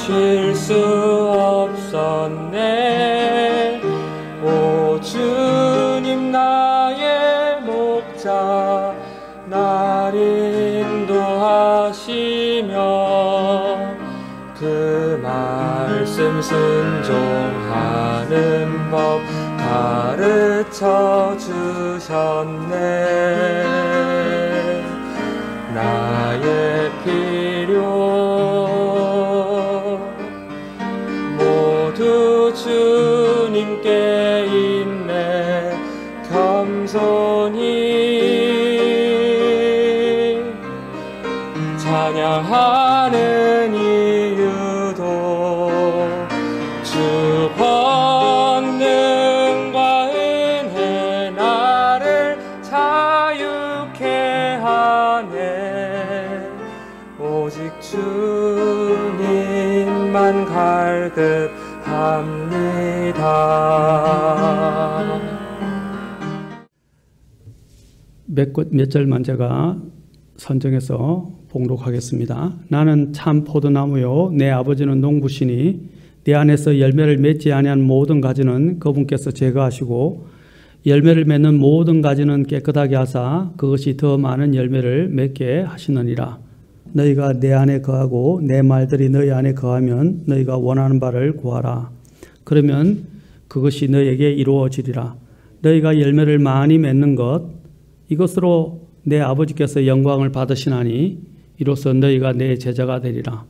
쉴 수 없었네. 오 주님 나의 목자 날 인도하시며 그 말씀 순종하는 법 가르쳐 주셨네. 나의 필요 모두 주님께 있네. 겸손히 찬양하는 이유도 주 권능과 은혜 나를 자유케 하네. 오직 주님만 갈급합니다. 몇 절만 제가 선정해서 봉독하겠습니다. 나는 참 포도나무요 내 아버지는 농부시니 내 안에서 열매를 맺지 아니한 모든 가지는 그분께서 제거하시고 열매를 맺는 모든 가지는 깨끗하게 하사 그것이 더 많은 열매를 맺게 하시느니라. 너희가 내 안에 거하고 내 말들이 너희 안에 거하면 너희가 원하는 바를 구하라. 그러면 그것이 너희에게 이루어지리라. 너희가 열매를 많이 맺는 것 이것으로 내 아버지께서 영광을 받으시나니 이로써 너희가 내 제자가 되리라.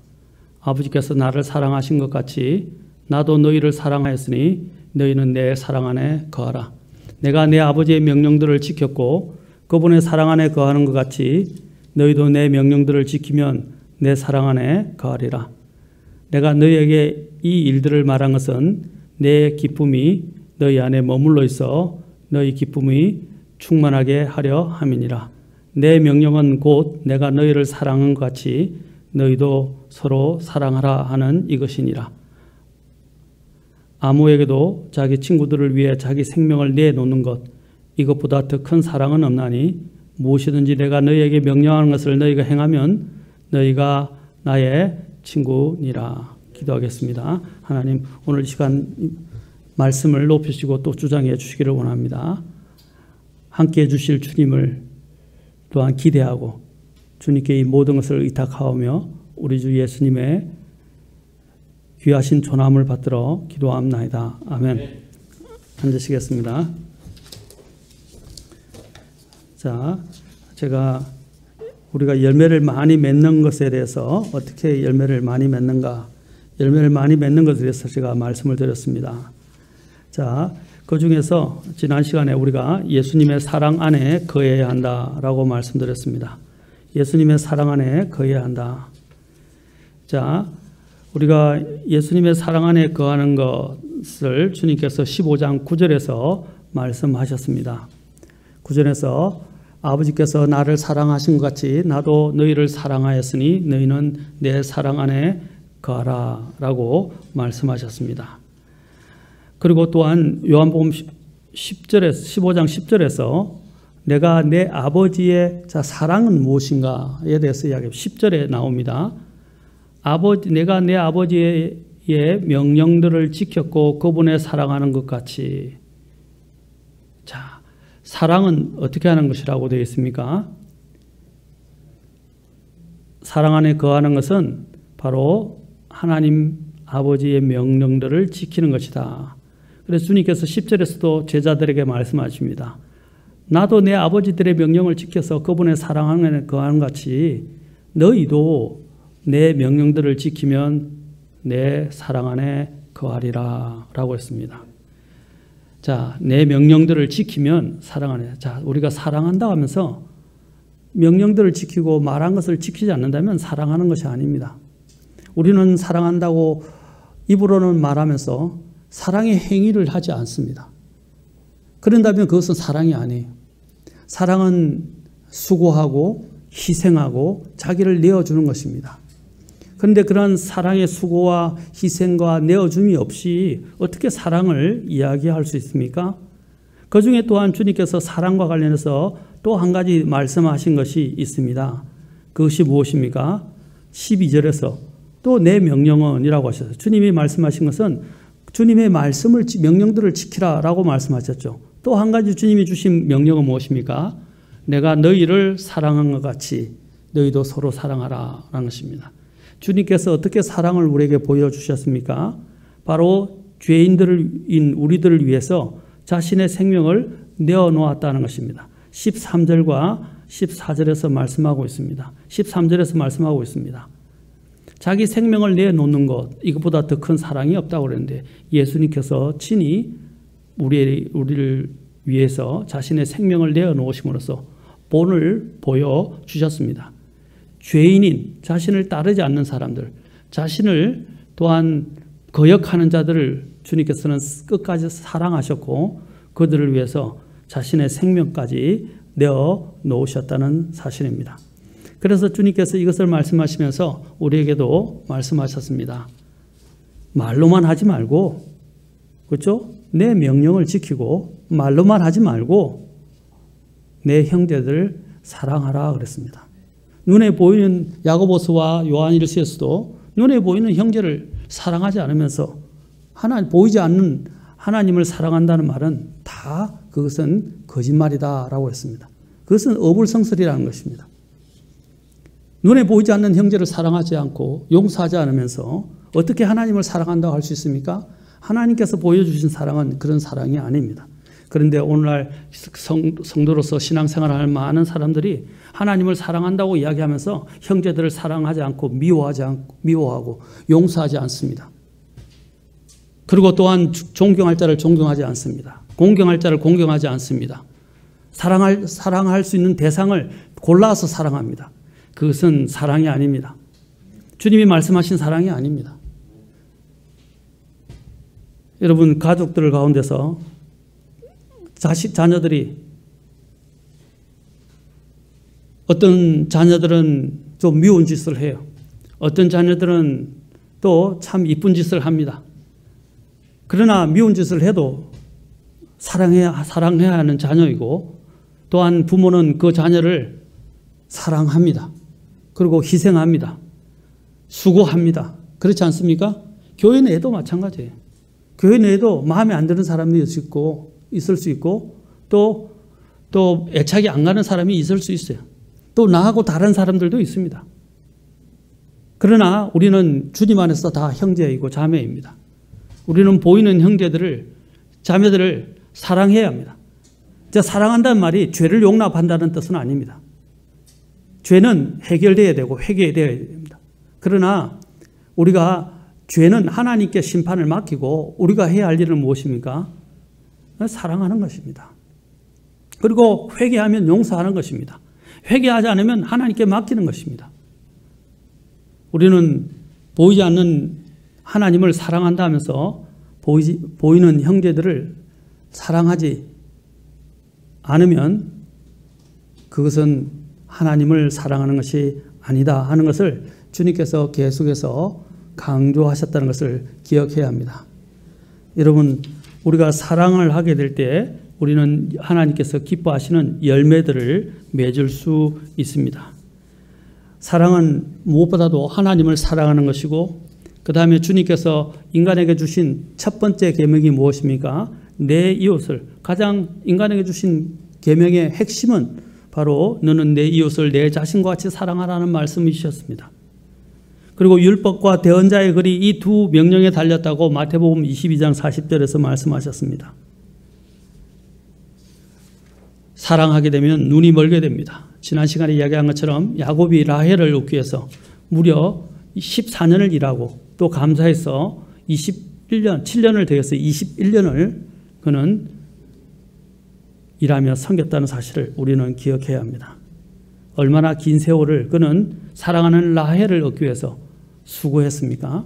아버지께서 나를 사랑하신 것 같이 나도 너희를 사랑하였으니 너희는 내 사랑 안에 거하라. 내가 내 아버지의 명령들을 지켰고 그분의 사랑 안에 거하는 것 같이 너희도 내 명령들을 지키면 내 사랑 안에 거하리라. 내가 너희에게 이 일들을 말한 것은 내 기쁨이 너희 안에 머물러 있어 너희 기쁨이 충만하게 하려 함이니라. 내 명령은 곧 내가 너희를 사랑한 것 같이 너희도 서로 사랑하라 하는 이것이니라. 아무에게도 자기 친구들을 위해 자기 생명을 내놓는 것 이것보다 더 큰 사랑은 없나니 무엇이든지 내가 너희에게 명령하는 것을 너희가 행하면 너희가 나의 친구니라. 기도하겠습니다. 하나님 오늘 이 시간 말씀을 높이시고 또 주장해 주시기를 원합니다. 함께해 주실 주님을 또한 기대하고 주님께 이 모든 것을 의탁하오며 우리 주 예수님의 귀하신 존함을 받들어 기도합나이다. 아멘. 앉으시겠습니다. 자, 제가 우리가 열매를 많이 맺는 것에 대해서 어떻게 열매를 많이 맺는가, 열매를 많이 맺는 것에 대해서 제가 말씀을 드렸습니다. 자, 그 중에서 지난 시간에 우리가 예수님의 사랑 안에 거해야 한다라고 말씀드렸습니다. 예수님의 사랑 안에 거해야 한다. 자, 우리가 예수님의 사랑 안에 거하는 것을 주님께서 15장 9절에서 말씀하셨습니다. 9절에서 아버지께서 나를 사랑하신 것 같이 나도 너희를 사랑하였으니 너희는 내 사랑 안에 거하라 라고 말씀하셨습니다. 그리고 또한 요한복음 15장 10절에서 내가 내 아버지의 사랑은 무엇인가에 대해서 이야기합니다. 10절에 나옵니다. 내가 내 아버지의 명령들을 지켰고 그분의 사랑하는 것 같이. 자, 사랑은 어떻게 하는 것이라고 되어 있습니까? 사랑 안에 거하는 것은 바로 하나님 아버지의 명령들을 지키는 것이다. 그래서 주님께서 10절에서도 제자들에게 말씀하십니다. 나도 내 아버지들의 명령을 지켜서 그분의 사랑 안에 거하는 것 같이 너희도 내 명령들을 지키면 내 사랑 안에 거하리라 라고 했습니다. 자, 내 명령들을 지키면 사랑 안에. 자, 우리가 사랑한다 하면서 명령들을 지키고 말한 것을 지키지 않는다면 사랑하는 것이 아닙니다. 우리는 사랑한다고 입으로는 말하면서 사랑의 행위를 하지 않습니다. 그런다면 그것은 사랑이 아니에요. 사랑은 수고하고 희생하고 자기를 내어주는 것입니다. 그런데 그런 사랑의 수고와 희생과 내어줌이 없이 어떻게 사랑을 이야기할 수 있습니까? 그 중에 또한 주님께서 사랑과 관련해서 또 한 가지 말씀하신 것이 있습니다. 그것이 무엇입니까? 12절에서 또 내 명령은이라고 하셨어요. 주님이 말씀하신 것은 주님의 말씀을 명령들을 지키라라고 말씀하셨죠. 또 한 가지 주님이 주신 명령은 무엇입니까? 내가 너희를 사랑한 것 같이 너희도 서로 사랑하라라는 것입니다. 주님께서 어떻게 사랑을 우리에게 보여주셨습니까? 바로 죄인들인 우리들을 위해서 자신의 생명을 내어놓았다는 것입니다. 13절과 14절에서 말씀하고 있습니다. 13절에서 말씀하고 있습니다. 자기 생명을 내놓는 것, 이것보다 더 큰 사랑이 없다고 그랬는데 예수님께서 친히 우리를 위해서 자신의 생명을 내어놓으심으로써 본을 보여주셨습니다. 죄인인 자신을 따르지 않는 사람들, 자신을 또한 거역하는 자들을 주님께서는 끝까지 사랑하셨고 그들을 위해서 자신의 생명까지 내어놓으셨다는 사실입니다. 그래서 주님께서 이것을 말씀하시면서 우리에게도 말씀하셨습니다. 말로만 하지 말고, 그렇죠? 내 명령을 지키고 말로만 하지 말고 내 형제들을 사랑하라 그랬습니다. 눈에 보이는 야고보서와 요한일서에서도 눈에 보이는 형제를 사랑하지 않으면서 보이지 않는 하나님을 사랑한다는 말은 다 그것은 거짓말이다라고 했습니다. 그것은 어불성설이라는 것입니다. 눈에 보이지 않는 형제를 사랑하지 않고 용서하지 않으면서 어떻게 하나님을 사랑한다고 할 수 있습니까? 하나님께서 보여주신 사랑은 그런 사랑이 아닙니다. 그런데 오늘날 성도로서 신앙생활을 하는 많은 사람들이 하나님을 사랑한다고 이야기하면서 형제들을 사랑하지 않고 미워하고 용서하지 않습니다. 그리고 또한 존경할 자를 존경하지 않습니다. 공경할 자를 공경하지 않습니다. 사랑할 수 있는 대상을 골라서 사랑합니다. 그것은 사랑이 아닙니다. 주님이 말씀하신 사랑이 아닙니다. 여러분, 가족들 가운데서 자녀들이 어떤 자녀들은 좀 미운 짓을 해요. 어떤 자녀들은 또 참 이쁜 짓을 합니다. 그러나 미운 짓을 해도 사랑해야 하는 자녀이고 또한 부모는 그 자녀를 사랑합니다. 그리고 희생합니다. 수고합니다. 그렇지 않습니까? 교회 내에도 마찬가지예요. 교회 내에도 마음에 안 드는 사람이 있을 수 있고 또 애착이 안 가는 사람이 있을 수 있어요. 또 나하고 다른 사람들도 있습니다. 그러나 우리는 주님 안에서 다 형제이고 자매입니다. 우리는 보이는 자매들을 사랑해야 합니다. 사랑한다는 말이 죄를 용납한다는 뜻은 아닙니다. 죄는 해결돼야 되고 회개돼야 됩니다. 그러나 죄는 하나님께 심판을 맡기고 우리가 해야 할 일은 무엇입니까? 사랑하는 것입니다. 그리고 회개하면 용서하는 것입니다. 회개하지 않으면 하나님께 맡기는 것입니다. 우리는 보이지 않는 하나님을 사랑한다 하면서 보이는 형제들을 사랑하지 않으면 그것은 하나님을 사랑하는 것이 아니다 하는 것을 주님께서 계속해서 강조하셨다는 것을 기억해야 합니다. 여러분, 우리가 사랑을 하게 될 때 우리는 하나님께서 기뻐하시는 열매들을 맺을 수 있습니다. 사랑은 무엇보다도 하나님을 사랑하는 것이고 그 다음에 주님께서 인간에게 주신 첫 번째 계명이 무엇입니까? 내 이웃을, 가장 인간에게 주신 계명의 핵심은 바로 너는 내 이웃을 내 자신과 같이 사랑하라는 말씀이셨습니다. 그리고 율법과 대언자의 글이 이 두 명령에 달렸다고 마태복음 22장 40절에서 말씀하셨습니다. 사랑하게 되면 눈이 멀게 됩니다. 지난 시간에 이야기한 것처럼 야곱이 라헬을 얻기 위해서 무려 14년을 일하고 또 감사해서 7년을 더해서 21년을 그는 일하며 섬겼다는 사실을 우리는 기억해야 합니다. 얼마나 긴 세월을 그는 사랑하는 라헬을 얻기 위해서 수고했습니까?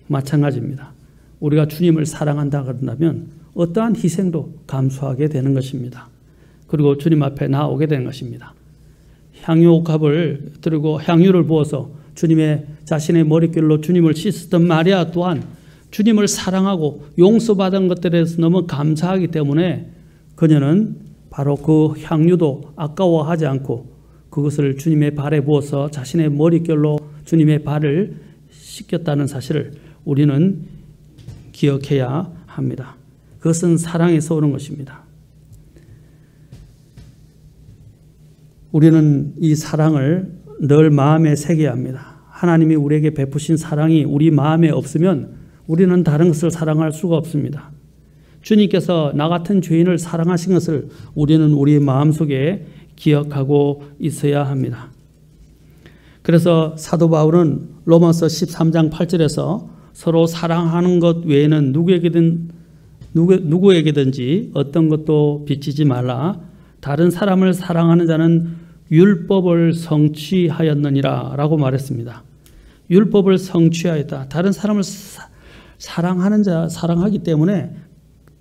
마찬가지입니다. 우리가 주님을 사랑한다 그런다면 어떠한 희생도 감수하게 되는 것입니다. 그리고 주님 앞에 나오게 되는 것입니다. 향유옥합을 들고 향유를 부어서 자신의 머릿결로 주님을 씻었던 마리아 또한 주님을 사랑하고 용서받은 것들에 대해서 너무 감사하기 때문에 그녀는 바로 그 향유도 아까워하지 않고 그것을 주님의 발에 부어서 자신의 머릿결로 주님의 발을 씻겼다는 사실을 우리는 기억해야 합니다. 그것은 사랑에서 오는 것입니다. 우리는 이 사랑을 늘 마음에 새겨야 합니다. 하나님이 우리에게 베푸신 사랑이 우리 마음에 없으면 우리는 다른 것을 사랑할 수가 없습니다. 주님께서 나 같은 죄인을 사랑하신 것을 우리는 우리 마음속에 기억하고 있어야 합니다. 그래서 사도 바울은 로마서 13장 8절에서 서로 사랑하는 것 외에는 누구에게든지 어떤 것도 비치지 말라. 다른 사람을 사랑하는 자는 율법을 성취하였느니라 라고 말했습니다. 율법을 성취하였다. 다른 사람을 사랑하는 자, 사랑하기 때문에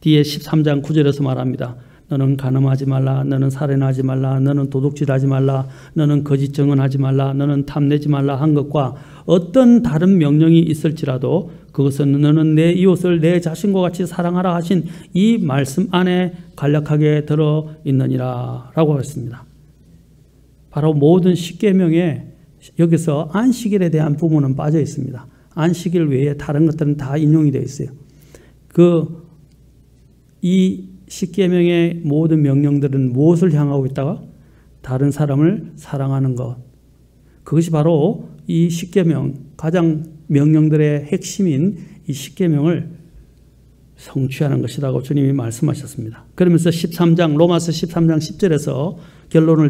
뒤에 13장 9절에서 말합니다. 너는 간음하지 말라. 너는 살인하지 말라. 너는 도둑질하지 말라. 너는 거짓 증언하지 말라. 너는 탐내지 말라 한 것과 어떤 다른 명령이 있을지라도 그것은 너는 내 이웃을 내 자신과 같이 사랑하라 하신 이 말씀 안에 간략하게 들어있느니라 라고 했습니다. 바로 모든 십계명에 여기서 안식일에 대한 부분은 빠져 있습니다. 안식일 외에 다른 것들은 다 인용이 되어 있어요. 이 십계명의 모든 명령들은 무엇을 향하고 있다가 다른 사람을 사랑하는 것. 그것이 바로 이 십계명, 가장 명령들의 핵심인 이 십계명을 성취하는 것이라고 주님이 말씀하셨습니다. 그러면서 로마서 13장 10절에서 결론을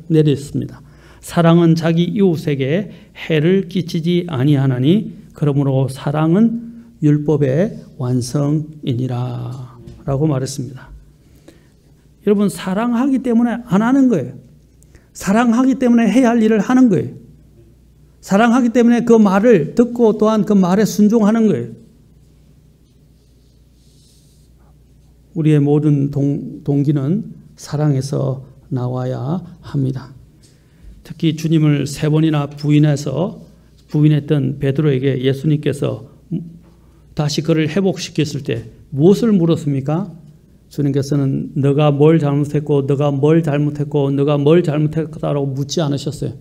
내렸습니다. 사랑은 자기 이웃에게 해를 끼치지 아니하나니 그러므로 사랑은 율법의 완성이니라 라고 말했습니다. 여러분, 사랑하기 때문에 안 하는 거예요. 사랑하기 때문에 해야 할 일을 하는 거예요. 사랑하기 때문에 그 말을 듣고 또한 그 말에 순종하는 거예요. 우리의 모든 동기는 사랑에서 나와야 합니다. 특히 주님을 3번이나 부인했던 베드로에게 예수님께서 다시 그를 회복시켰을 때 무엇을 물었습니까? 주님께서는 너가 뭘 잘못했고 너가 뭘 잘못했고 너가 뭘 잘못했다라고 묻지 않으셨어요.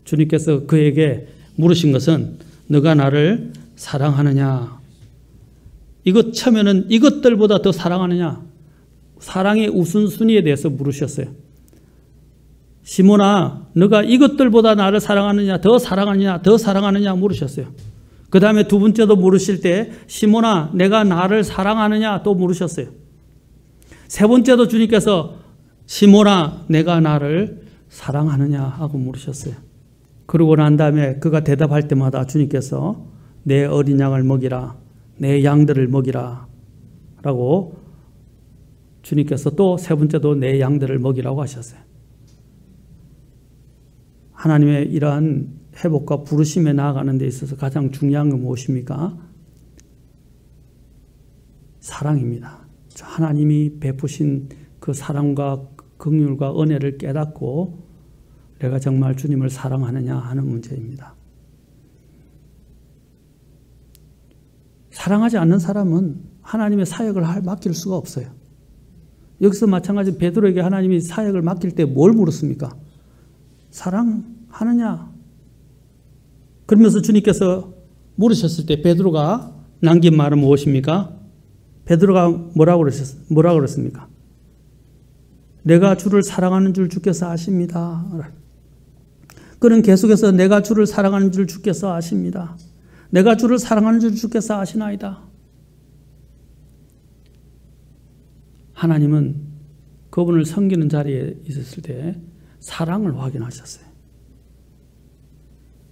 주님께서 그에게 물으신 것은 너가 나를 사랑하느냐? 이것 처음에는 이것들보다 더 사랑하느냐? 사랑의 우선순위에 대해서 물으셨어요. 시몬아, 너가 이것들보다 나를 사랑하느냐? 더 사랑하느냐? 더 사랑하느냐? 물으셨어요. 그 다음에 두 번째도 물으실 때 시몬아, 내가 나를 사랑하느냐? 또 물으셨어요. 세 번째도 주님께서 시몬아, 내가 나를 사랑하느냐? 하고 물으셨어요. 그러고 난 다음에 그가 대답할 때마다 주님께서 내 어린 양을 먹이라, 내 양들을 먹이라 라고 주님께서 또 세 번째도 내 양들을 먹이라고 하셨어요. 하나님의 이러한 회복과 부르심에 나아가는 데 있어서 가장 중요한 건 무엇입니까? 사랑입니다. 하나님이 베푸신 그 사랑과 긍휼과 은혜를 깨닫고 내가 정말 주님을 사랑하느냐 하는 문제입니다. 사랑하지 않는 사람은 하나님의 사역을 맡길 수가 없어요. 여기서 마찬가지 베드로에게 하나님이 사역을 맡길 때 뭘 물었습니까? 사랑하느냐? 그러면서 주님께서 물으셨을 때 베드로가 남긴 말은 무엇입니까? 베드로가 뭐라고 그랬습니까? 내가 주를 사랑하는 줄 주께서 아십니다. 그는 계속해서 내가 주를 사랑하는 줄 주께서 아십니다. 내가 주를 사랑하는 줄 주께서 아시나이다. 하나님은 그분을 섬기는 자리에 있었을 때 사랑을 확인하셨어요.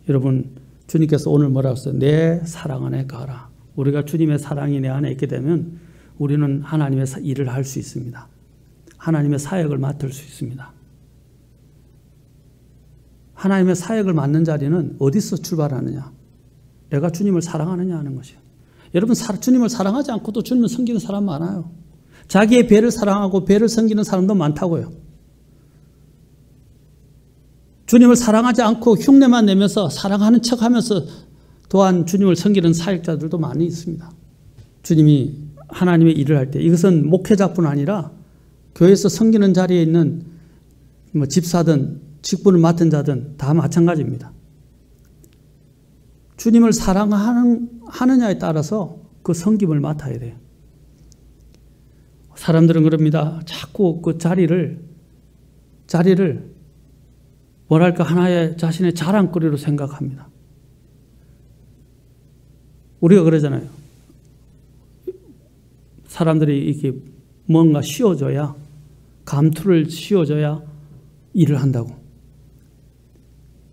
여러분, 주님께서 오늘 뭐라고 했어요? 내 사랑 안에 가라. 우리가 주님의 사랑이 내 안에 있게 되면 우리는 하나님의 일을 할 수 있습니다. 하나님의 사역을 맡을 수 있습니다. 하나님의 사역을 맡는 자리는 어디서 출발하느냐? 내가 주님을 사랑하느냐 하는 것이에요. 여러분, 주님을 사랑하지 않고도 주님을 섬기는 사람 많아요. 자기의 배를 사랑하고 배를 섬기는 사람도 많다고요. 주님을 사랑하지 않고 흉내만 내면서 사랑하는 척하면서 또한 주님을 섬기는 사역자들도 많이 있습니다. 주님이 하나님의 일을 할 때 이것은 목회자뿐 아니라 교회에서 섬기는 자리에 있는 집사든 직분을 맡은 자든 다 마찬가지입니다. 주님을 사랑하느냐에 따라서 그 섬김을 맡아야 돼요. 사람들은 그럽니다. 자꾸 그 자리를 뭐랄까 하나의 자신의 자랑거리로 생각합니다. 우리가 그러잖아요. 사람들이 이렇게 뭔가 씌워줘야, 감투를 씌워줘야 일을 한다고.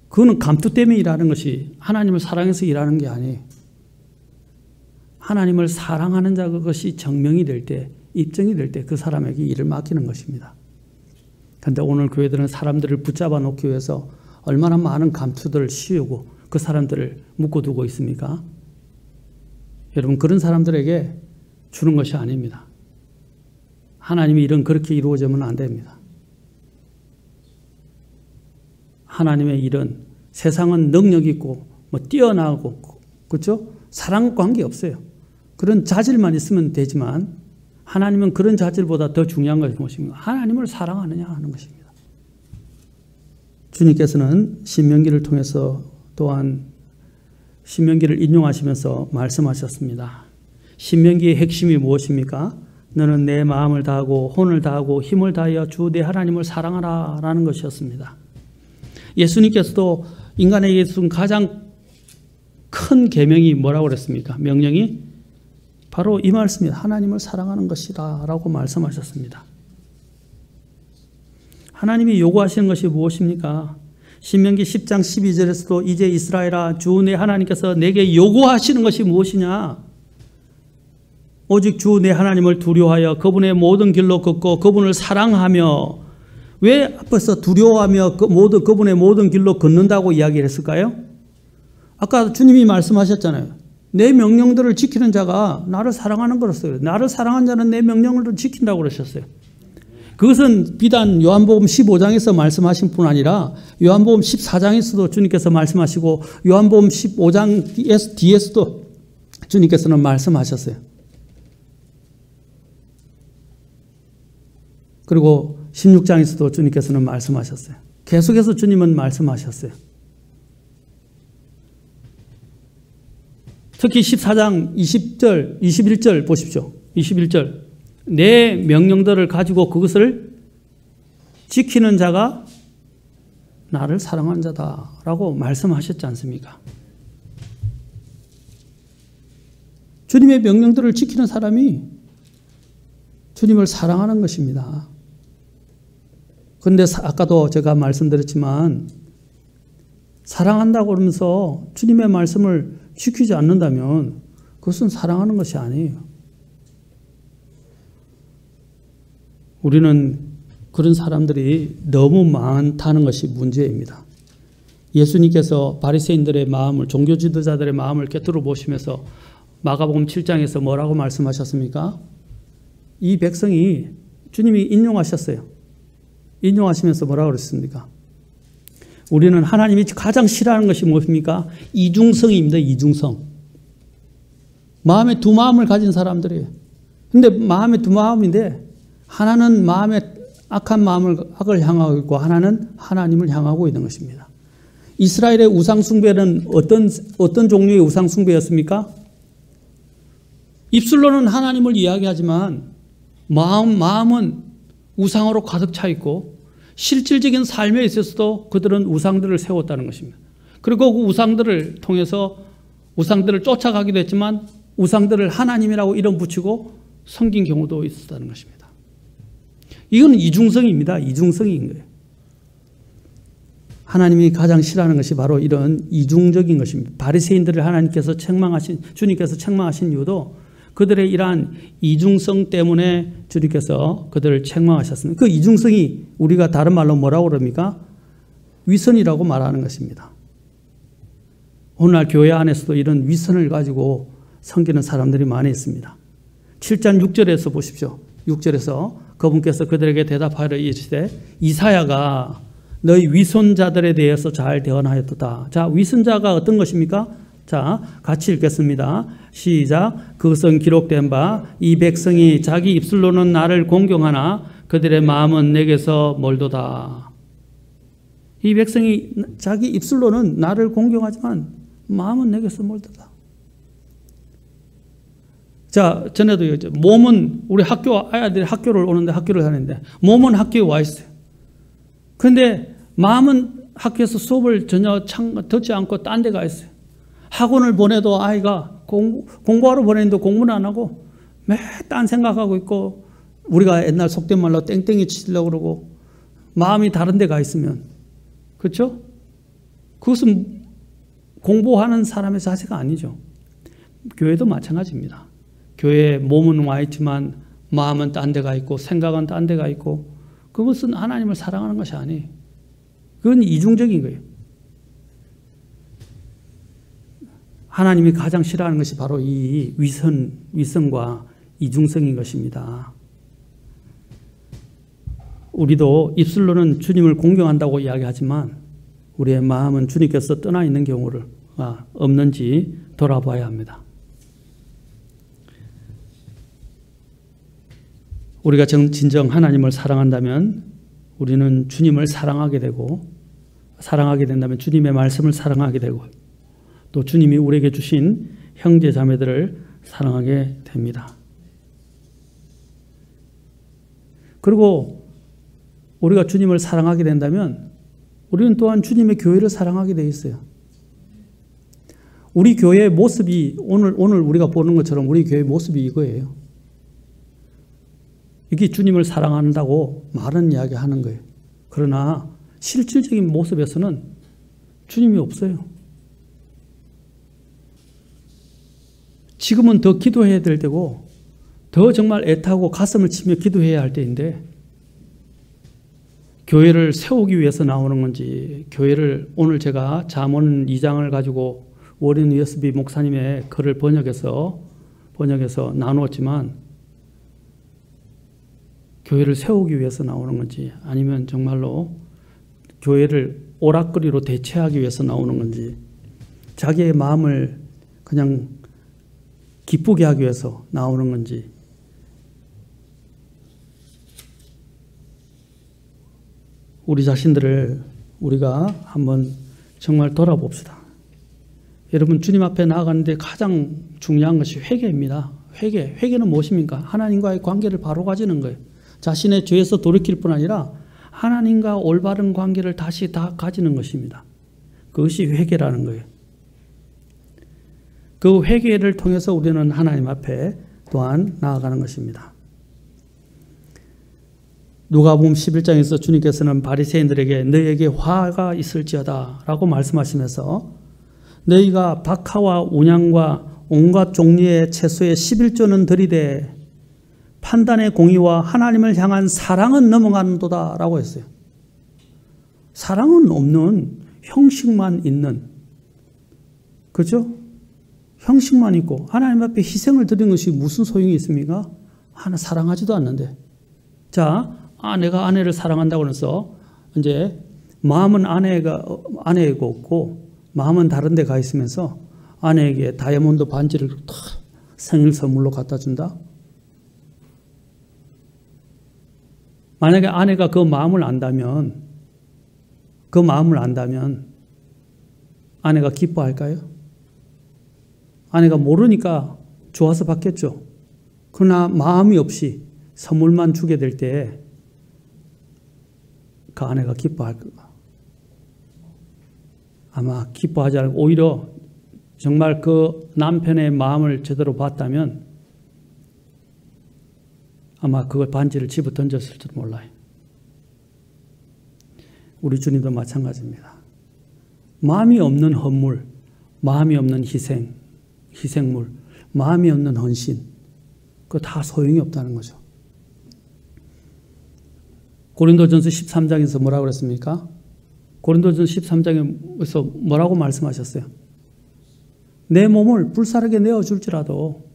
그거는 감투 때문에 일하는 것이 하나님을 사랑해서 일하는 게 아니에요. 하나님을 사랑하는 자 그것이 정명이 될 때, 입증이 될 때 그 사람에게 일을 맡기는 것입니다. 그런데 오늘 교회들은 사람들을 붙잡아 놓기 위해서 얼마나 많은 감투들을 씌우고 그 사람들을 묶어두고 있습니까? 여러분, 그런 사람들에게 주는 것이 아닙니다. 하나님의 일은 그렇게 이루어지면 안 됩니다. 하나님의 일은, 세상은 능력 있고 뛰어나고, 그렇죠? 사랑 관계 없어요. 그런 자질만 있으면 되지만 하나님은 그런 자질보다 더 중요한 것이 무엇입니까? 하나님을 사랑하느냐 하는 것입니다. 주님께서는 신명기를 통해서 또한 신명기를 인용하시면서 말씀하셨습니다. 신명기의 핵심이 무엇입니까? 너는 내 마음을 다하고 혼을 다하고 힘을 다하여 주 내 하나님을 사랑하라 라는 것이었습니다. 예수님께서도 인간에게 준 가장 큰 계명이 뭐라고 그랬습니까? 명령이 바로 이 말씀입니다. 하나님을 사랑하는 것이다 라고 말씀하셨습니다. 하나님이 요구하시는 것이 무엇입니까? 신명기 10장 12절에서도 이제 이스라엘아 주 내 하나님께서 내게 요구하시는 것이 무엇이냐? 오직 주 내 하나님을 두려워하여 그분의 모든 길로 걷고 그분을 사랑하며. 왜 앞에서 두려워하며 그분의 모든 길로 걷는다고 이야기를 했을까요? 아까 주님이 말씀하셨잖아요. 내 명령들을 지키는 자가 나를 사랑하는 거였어요. 나를 사랑한 자는 내 명령을 지킨다고 그러셨어요. 그것은 비단 요한복음 15장에서 말씀하신 뿐 아니라 요한복음 14장에서도 주님께서 말씀하시고 요한복음 15장 뒤에서도 주님께서는 말씀하셨어요. 그리고 16장에서도 주님께서는 말씀하셨어요. 계속해서 주님은 말씀하셨어요. 특히 14장 20절, 21절 보십시오. 21절. 내 명령들을 가지고 그것을 지키는 자가 나를 사랑한 자다라고 말씀하셨지 않습니까? 주님의 명령들을 지키는 사람이 주님을 사랑하는 것입니다. 그런데 아까도 제가 말씀드렸지만 사랑한다고 그러면서 주님의 말씀을 지키지 않는다면 그것은 사랑하는 것이 아니에요. 우리는 그런 사람들이 너무 많다는 것이 문제입니다. 예수님께서 바리새인들의 마음을, 종교 지도자들의 마음을 꿰뚫어 보시면서 마가복음 7장에서 뭐라고 말씀하셨습니까? 이 백성이 주님이 인용하셨어요. 인용하시면서 뭐라고 그랬습니까? 우리는 하나님이 가장 싫어하는 것이 무엇입니까? 이중성입니다. 이중성. 마음에 두 마음을 가진 사람들이에요. 근데 마음에 두 마음인데 하나는 마음에 악한 마음을 악을 향하고 있고 하나는 하나님을 향하고 있는 것입니다. 이스라엘의 우상 숭배는 어떤 종류의 우상 숭배였습니까? 입술로는 하나님을 이야기하지만 마음은 우상으로 가득 차 있고 실질적인 삶에 있어서도 그들은 우상들을 세웠다는 것입니다. 그리고 그 우상들을 통해서 우상들을 쫓아가기도 했지만 우상들을 하나님이라고 이름 붙이고 섬긴 경우도 있었다는 것입니다. 이건 이중성입니다. 이중성인 거예요. 하나님이 가장 싫어하는 것이 바로 이런 이중적인 것입니다. 바리새인들을 주님께서 책망하신 이유도 그들의 이러한 이중성 때문에 주님께서 그들을 책망하셨습니다. 그 이중성이 우리가 다른 말로 뭐라고 그럽니까? 위선이라고 말하는 것입니다. 오늘날 교회 안에서도 이런 위선을 가지고 섬기는 사람들이 많이 있습니다. 7장 6절에서 보십시오. 6절에서 그분께서 그들에게 대답하여 이르시되 이사야가 너희 위선자들에 대해서 잘 대언하였도다. 자, 위선자가 어떤 것입니까? 자, 같이 읽겠습니다. 시작. 그것은 기록된 바 이 백성이 자기 입술로는 나를 공경하나 그들의 마음은 내게서 멀도다. 이 백성이 자기 입술로는 나를 공경하지만 마음은 내게서 멀다. 자, 전에도 얘기했죠. 몸은 우리 아이들이 학교를 오는데 학교를 다니는데 몸은 학교에 와 있어요. 그런데 마음은 학교에서 수업을 전혀 듣지 않고 딴 데 가 있어요. 학원을 보내도 아이가 공부하러 보내는데 공부는 안 하고 매 딴 생각하고 있고, 우리가 옛날 속된 말로 땡땡이 치려고 그러고 마음이 다른 데 가 있으면, 그렇죠? 그것은 공부하는 사람의 자세가 아니죠. 교회도 마찬가지입니다. 교회에 몸은 와 있지만 마음은 딴 데 가 있고 생각은 딴 데 가 있고, 그것은 하나님을 사랑하는 것이 아니에요. 그건 이중적인 거예요. 하나님이 가장 싫어하는 것이 바로 이 위선과 이중성인 것입니다. 우리도 입술로는 주님을 공경한다고 이야기하지만 우리의 마음은 주님께서 떠나 있는 경우가 없는지 돌아봐야 합니다. 우리가 진정 하나님을 사랑한다면 우리는 주님을 사랑하게 되고, 사랑하게 된다면 주님의 말씀을 사랑하게 되고, 또 주님이 우리에게 주신 형제 자매들을 사랑하게 됩니다. 그리고 우리가 주님을 사랑하게 된다면 우리는 또한 주님의 교회를 사랑하게 돼 있어요. 우리 교회의 모습이 오늘 우리가 보는 것처럼 우리 교회의 모습이 이거예요. 이게 주님을 사랑한다고 말은 이야기하는 거예요. 그러나 실질적인 모습에서는 주님이 없어요. 지금은 더 기도해야 될 때고, 더 정말 애타고 가슴을 치며 기도해야 할 때인데, 교회를 세우기 위해서 나오는 건지, 교회를, 오늘 제가 잠언 2장을 가지고 워렌 웨스비 목사님의 글을 번역해서 나누었지만, 교회를 세우기 위해서 나오는 건지, 아니면 정말로 교회를 오락거리로 대체하기 위해서 나오는 건지, 자기의 마음을 그냥 기쁘게 하기 위해서 나오는 건지, 우리 자신들을 우리가 한번 정말 돌아봅시다. 여러분, 주님 앞에 나아가는데 가장 중요한 것이 회개입니다. 회개는 무엇입니까? 하나님과의 관계를 바로 가지는 거예요. 자신의 죄에서 돌이킬 뿐 아니라 하나님과 올바른 관계를 다시 다 가지는 것입니다. 그것이 회개라는 거예요. 그 회개를 통해서 우리는 하나님 앞에 또한 나아가는 것입니다. 누가복음 11장에서 주님께서는 바리새인들에게 너희에게 화가 있을지어다 라고 말씀하시면서, 너희가 박하와 운양과 온갖 종류의 채소의 11조는 들이되 판단의 공의와 하나님을 향한 사랑은 넘어가는도다 라고 했어요. 사랑은 없는, 형식만 있는, 그렇죠? 형식만 있고 하나님 앞에 희생을 드리는 것이 무슨 소용이 있습니까? 하나 사랑하지도 않는데. 자, 내가 아내를 사랑한다고 해서 이제 마음은 아내에게 없고 마음은 다른 데 가 있으면서 아내에게 다이아몬드 반지를 탁 생일 선물로 갖다 준다? 만약에 아내가 그 마음을 안다면 아내가 기뻐할까요? 아내가 모르니까 좋아서 받겠죠. 그러나 마음이 없이 선물만 주게 될 때 그 아내가 기뻐할까? 아마 기뻐하지 않고 오히려 정말 그 남편의 마음을 제대로 봤다면 아마 그걸 반지를 집어 던졌을지도 몰라요. 우리 주님도 마찬가지입니다. 마음이 없는 헌물, 마음이 없는 희생물, 마음이 없는 헌신, 그거 다 소용이 없다는 거죠. 고린도전서 13장에서 뭐라고 그랬습니까? 고린도전서 13장에서 뭐라고 말씀하셨어요? 내 몸을 불사르게 내어줄지라도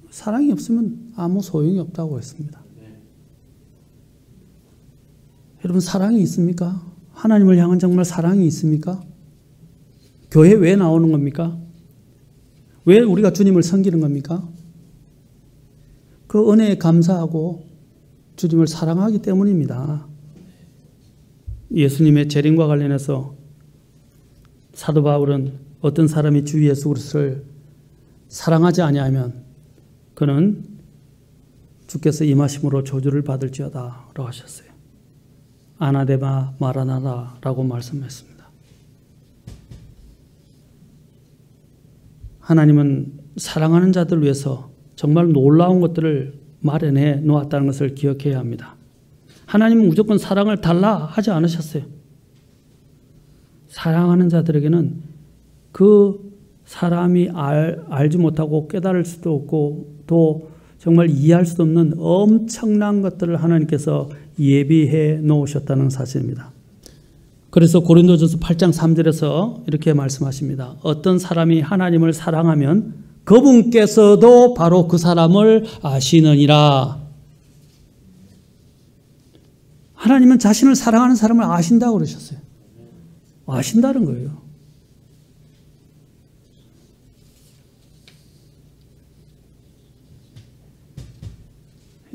사랑이 없으면 아무 소용이 없다고 했습니다. 여러분, 사랑이 있습니까? 하나님을 향한 정말 사랑이 있습니까? 교회 왜 나오는 겁니까? 왜 우리가 주님을 섬기는 겁니까? 그 은혜에 감사하고 주님을 사랑하기 때문입니다. 예수님의 재림과 관련해서 사도 바울은 어떤 사람이 주 예수 그리스도를 사랑하지 아니하면 그는 주께서 임하심으로 저주를 받을지어다 라고 하셨어요. 아나데마 마라나다 라고 말씀했습니다. 하나님은 사랑하는 자들 위해서 정말 놀라운 것들을 마련해 놓았다는 것을 기억해야 합니다. 하나님은 무조건 사랑을 달라 하지 않으셨어요. 사랑하는 자들에게는 그 사람이 알지 못하고 깨달을 수도 없고 또 정말 이해할 수 없는 엄청난 것들을 하나님께서 예비해 놓으셨다는 사실입니다. 그래서 고린도전서 8장 3절에서 이렇게 말씀하십니다. 어떤 사람이 하나님을 사랑하면 그분께서도 바로 그 사람을 아시느니라. 하나님은 자신을 사랑하는 사람을 아신다고 그러셨어요. 아신다는 거예요.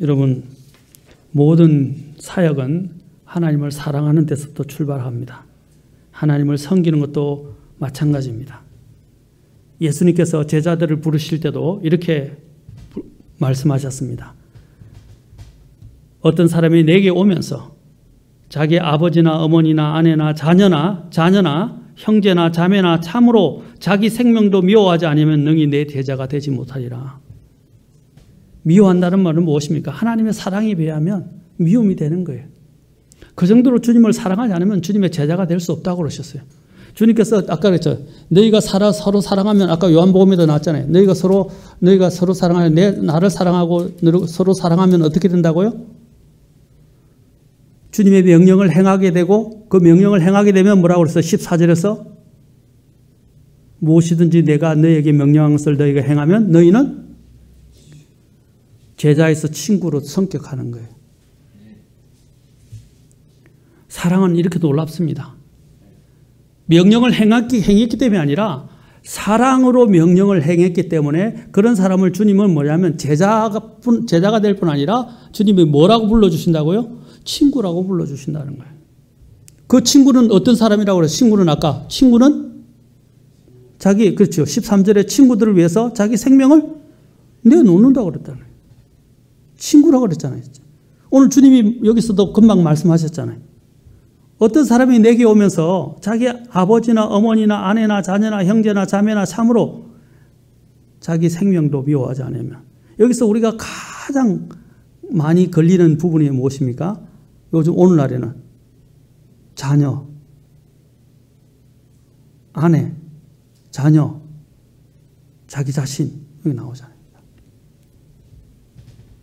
여러분, 모든 사역은 하나님을 사랑하는 데서부터 출발합니다. 하나님을 섬기는 것도 마찬가지입니다. 예수님께서 제자들을 부르실 때도 이렇게 말씀하셨습니다. 어떤 사람이 내게 오면서 자기 아버지나 어머니나 아내나 자녀나 형제나 자매나 참으로 자기 생명도 미워하지 않으면 능히 내 제자가 되지 못하리라. 미워한다는 말은 무엇입니까? 하나님의 사랑에 비하면 미움이 되는 거예요. 그 정도로 주님을 사랑하지 않으면 주님의 제자가 될 수 없다고 그러셨어요. 주님께서 아까 그랬죠. 너희가 서로 사랑하면, 아까 요한복음에도 나왔잖아요. 너희가 서로 사랑하면, 나를 사랑하고 서로 사랑하면 어떻게 된다고요? 주님의 명령을 행하게 되고, 그 명령을 행하게 되면 뭐라고 그랬어요? 14절에서 무엇이든지 내가 너희에게 명령한 것을 너희가 행하면 너희는 제자에서 친구로 성격하는 거예요. 사랑은 이렇게 놀랍습니다. 명령을 행했기 때문이 아니라 사랑으로 명령을 행했기 때문에 그런 사람을 주님은 뭐냐면 제자가 될 뿐 아니라 주님이 뭐라고 불러주신다고요? 친구라고 불러주신다는 거예요. 그 친구는 어떤 사람이라고 그래요? 친구는 그렇죠. 13절에 친구들을 위해서 자기 생명을 내놓는다고 그랬다는 거예요. 친구라고 그랬잖아요. 오늘 주님이 여기서도 금방 말씀하셨잖아요. 어떤 사람이 내게 오면서 자기 아버지나 어머니나 아내나 자녀나 형제나 자매나 참으로 자기 생명도 미워하지 않으면, 여기서 우리가 가장 많이 걸리는 부분이 무엇입니까? 요즘 오늘날에는 자녀, 아내, 자녀, 자기 자신, 여기 나오잖아요.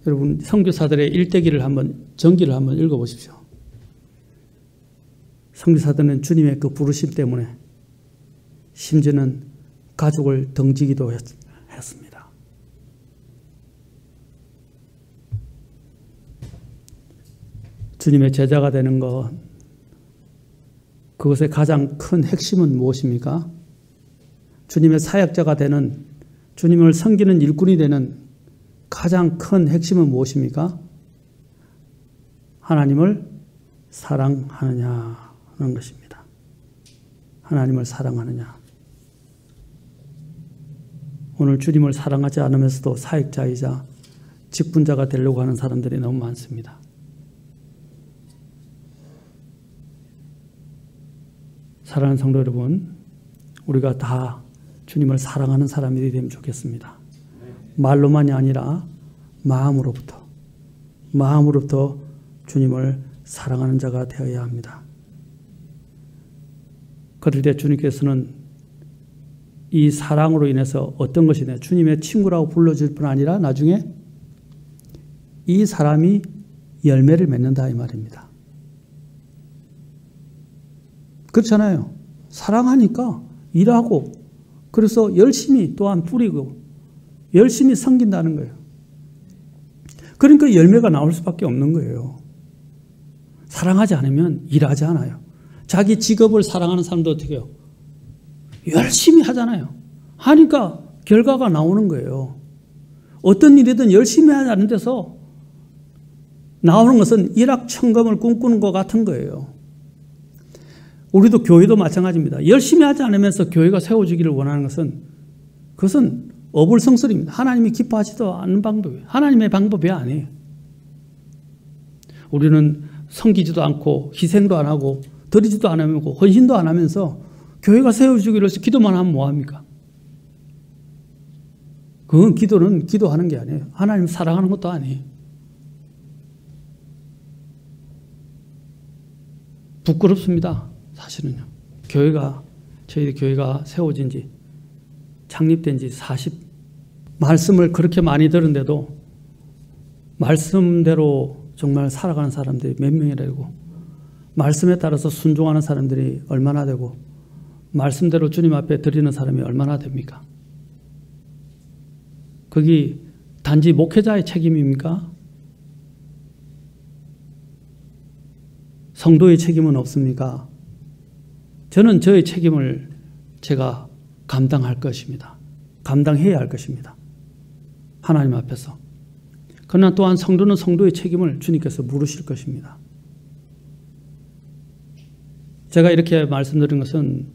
여러분, 선교사들의 일대기를 전기를 한번 읽어보십시오. 선교사들은 주님의 그 부르심 때문에 심지어는 가족을 등지기도 했습니다. 주님의 제자가 되는 것, 그것의 가장 큰 핵심은 무엇입니까? 주님의 사역자가 되는, 주님을 섬기는 일꾼이 되는 가장 큰 핵심은 무엇입니까? 하나님을 사랑하느냐는 것입니다. 하나님을 사랑하느냐. 오늘 주님을 사랑하지 않으면서도 사역자이자 직분자가 되려고 하는 사람들이 너무 많습니다. 사랑하는 성도 여러분, 우리가 다 주님을 사랑하는 사람이 되면 좋겠습니다. 말로만이 아니라 마음으로부터 주님을 사랑하는 자가 되어야 합니다. 그럴 때 주님께서는 이 사랑으로 인해서 어떤 것이냐, 주님의 친구라고 불러줄 뿐 아니라 나중에 이 사람이 열매를 맺는다 이 말입니다. 그렇잖아요. 사랑하니까 일하고, 그래서 열심히 또한 뿌리고 열심히 섬긴다는 거예요. 그러니까 열매가 나올 수밖에 없는 거예요. 사랑하지 않으면 일하지 않아요. 자기 직업을 사랑하는 사람도 어떻게 해요? 열심히 하잖아요. 하니까 결과가 나오는 거예요. 어떤 일이든 열심히 하지 않는 데서 나오는 것은 일확천금을 꿈꾸는 것 같은 거예요. 우리도 교회도 마찬가지입니다. 열심히 하지 않으면서 교회가 세워지기를 원하는 것은 그것은 어불성설입니다. 하나님이 기뻐하지도 않는 방법이에요. 하나님의 방법이 아니에요. 우리는 섬기지도 않고 희생도 안 하고 드리지도 안 하고 헌신도 안 하면서 교회가 세워지기를 위해서 기도만 하면 뭐합니까? 그건 기도는 기도하는 게 아니에요. 하나님 사랑하는 것도 아니에요. 부끄럽습니다. 사실은요. 저희 교회가 세워진 지, 창립된 지 말씀을 그렇게 많이 들은데도 말씀대로 정말 살아가는 사람들이 몇 명이나 되고, 말씀에 따라서 순종하는 사람들이 얼마나 되고, 말씀대로 주님 앞에 드리는 사람이 얼마나 됩니까? 거기 단지 목회자의 책임입니까? 성도의 책임은 없습니까? 저는 저의 책임을 제가 감당할 것입니다. 감당해야 할 것입니다. 하나님 앞에서. 그러나 또한 성도는 성도의 책임을 주님께서 물으실 것입니다. 제가 이렇게 말씀드린 것은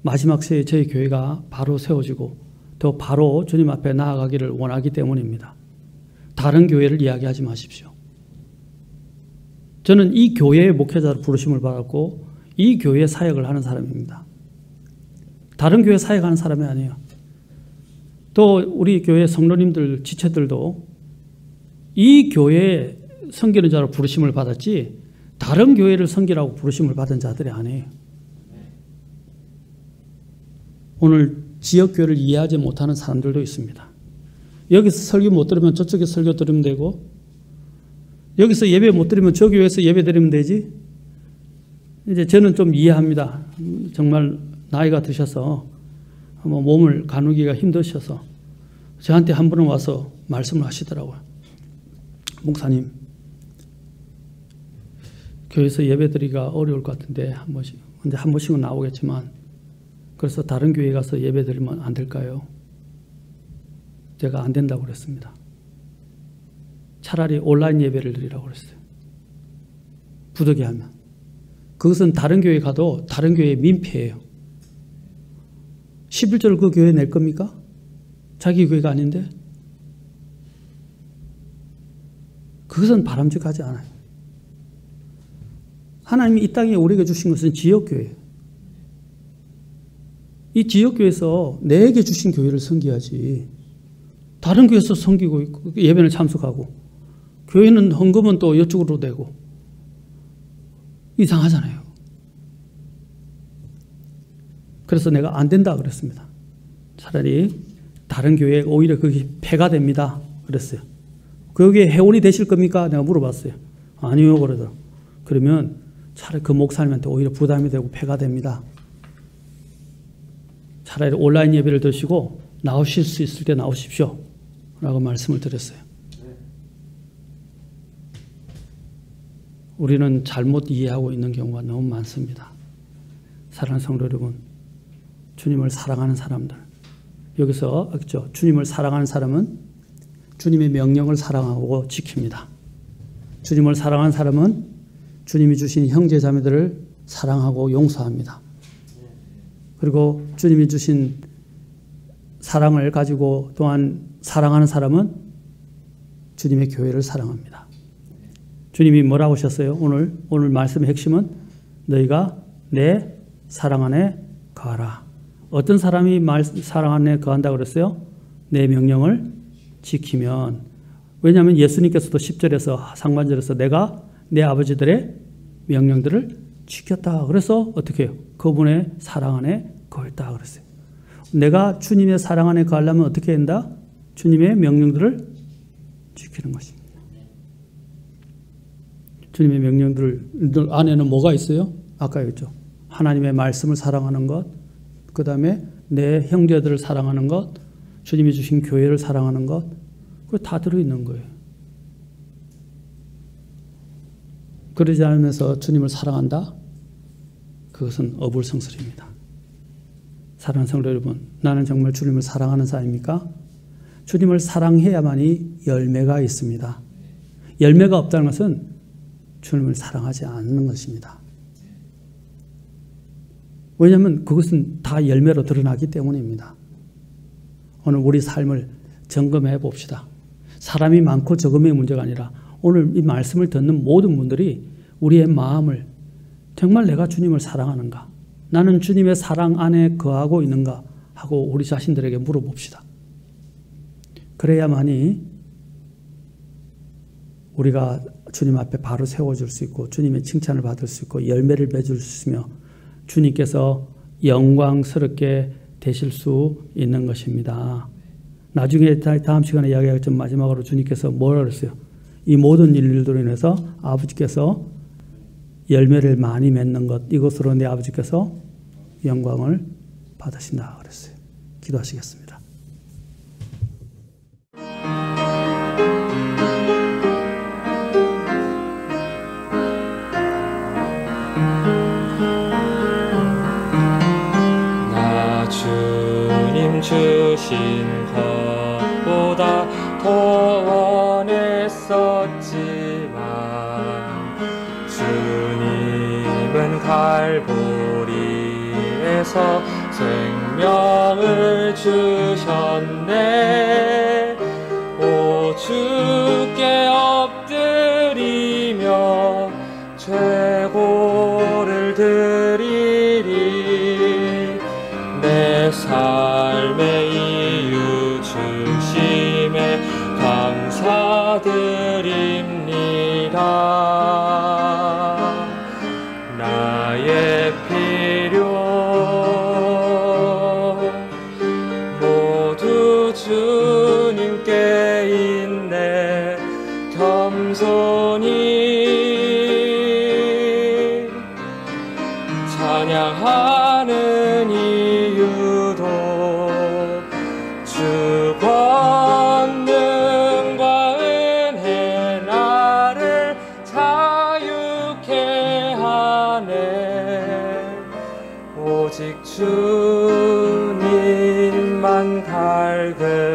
마지막 세에 저희 교회가 바로 세워지고 더 바로 주님 앞에 나아가기를 원하기 때문입니다. 다른 교회를 이야기하지 마십시오. 저는 이 교회의 목회자로 부르심을 받았고 이 교회의 사역을 하는 사람입니다. 다른 교회 사역하는 사람이 아니에요. 또 우리 교회 성도님들, 지체들도 이 교회에 섬기는 자로 부르심을 받았지 다른 교회를 섬기라고 부르심을 받은 자들이 아니에요. 오늘 지역교회를 이해하지 못하는 사람들도 있습니다. 여기서 설교 못 들으면 저쪽에 설교 들으면 되고, 여기서 예배 못 드리면 저 교회에서 예배 드리면 되지. 이제 저는 좀 이해합니다. 정말 나이가 드셔서 몸을 가누기가 힘드셔서 저한테 한 분은 와서 말씀을 하시더라고요. 목사님, 교회에서 예배 드리기가 어려울 것 같은데 한 번씩은 나오겠지만 그래서 다른 교회 가서 예배 드리면 안 될까요? 제가 안 된다고 그랬습니다. 차라리 온라인 예배를 드리라고 그랬어요. 부득이 하면. 그것은 다른 교회 가도 다른 교회의 민폐예요. 11조를 그 교회에 낼 겁니까? 자기 교회가 아닌데? 그것은 바람직하지 않아요. 하나님이 이 땅에 우리에게 주신 것은 지역교회예요. 이 지역교회에서 내게 주신 교회를 섬겨야지. 다른 교회에서 섬기고 예배를 참석하고 교회는 헌금은 또 이쪽으로 되고 이상하잖아요. 그래서 내가 안 된다 그랬습니다. 차라리 다른 교회에 오히려 그게 폐가 됩니다 그랬어요. 거기에 회원이 되실 겁니까? 내가 물어봤어요. 아니요 그러더라고요. 그러면 차라리 그 목사님한테 오히려 부담이 되고 폐가 됩니다. 차라리 온라인 예배를 드시고 나오실 수 있을 때 나오십시오 라고 말씀을 드렸어요. 우리는 잘못 이해하고 있는 경우가 너무 많습니다. 사랑하는 성도 여러분, 주님을 사랑하는 사람들, 여기서 그렇죠? 주님을 사랑하는 사람은 주님의 명령을 사랑하고 지킵니다. 주님을 사랑하는 사람은 주님이 주신 형제 자매들을 사랑하고 용서합니다. 그리고 주님이 주신 사랑을 가지고 또한 사랑하는 사람은 주님의 교회를 사랑합니다. 주님이 뭐라고 하셨어요? 오늘 말씀의 핵심은 너희가 내 사랑 안에 거하라. 어떤 사람이 사랑 안에 거한다고 그랬어요? 내 명령을 지키면. 왜냐하면 예수님께서도 10절에서 상반절에서 내가 내 아버지들의 명령들을 지켰다. 그래서 어떻게 해요? 그분의 사랑 안에 거했다 그랬어요. 내가 주님의 사랑 안에 거하려면 어떻게 한다? 주님의 명령들을 지키는 것입니다. 주님의 명령들 안에는 뭐가 있어요? 아까 얘기했죠. 하나님의 말씀을 사랑하는 것, 그 다음에 내 형제들을 사랑하는 것, 주님이 주신 교회를 사랑하는 것, 그거 다 들어있는 거예요. 그러지 않으면서 주님을 사랑한다? 그것은 어불성설입니다. 사랑하는 성도 여러분, 나는 정말 주님을 사랑하는 사람입니까? 주님을 사랑해야만이 열매가 있습니다. 열매가 없다는 것은 주님을 사랑하지 않는 것입니다. 왜냐하면 그것은 다 열매로 드러나기 때문입니다. 오늘 우리 삶을 점검해 봅시다. 사람이 많고 적음의 문제가 아니라 오늘 이 말씀을 듣는 모든 분들이 우리의 마음을 정말 내가 주님을 사랑하는가? 나는 주님의 사랑 안에 거하고 있는가? 하고 우리 자신들에게 물어봅시다. 그래야만이 우리가 주님 앞에 바로 세워줄 수 있고 주님의 칭찬을 받을 수 있고 열매를 맺을 수 있으며 주님께서 영광스럽게 되실 수 있는 것입니다. 나중에 다음 시간에 이야기할 점 마지막으로 주님께서 뭐라 그랬어요? 이 모든 일들로 인해서 아버지께서 열매를 많이 맺는 것, 이것으로 내 아버지께서 영광을 받으신다 그랬어요. 기도하시겠습니다. 나 주님 주신 것보다 더 원했었지만 주님은 갈보리에서 생명을 주셨네. 오 주께 엎드리며 최고를 드리리. 내 삶의 이유 주심에 감사드립니다. 나의 필요 모두 주님께 있네. 겸손히 찬양하는 이유도 주 권능과 은혜 나를 자유케 하네. 오직 주님만 갈급합니다.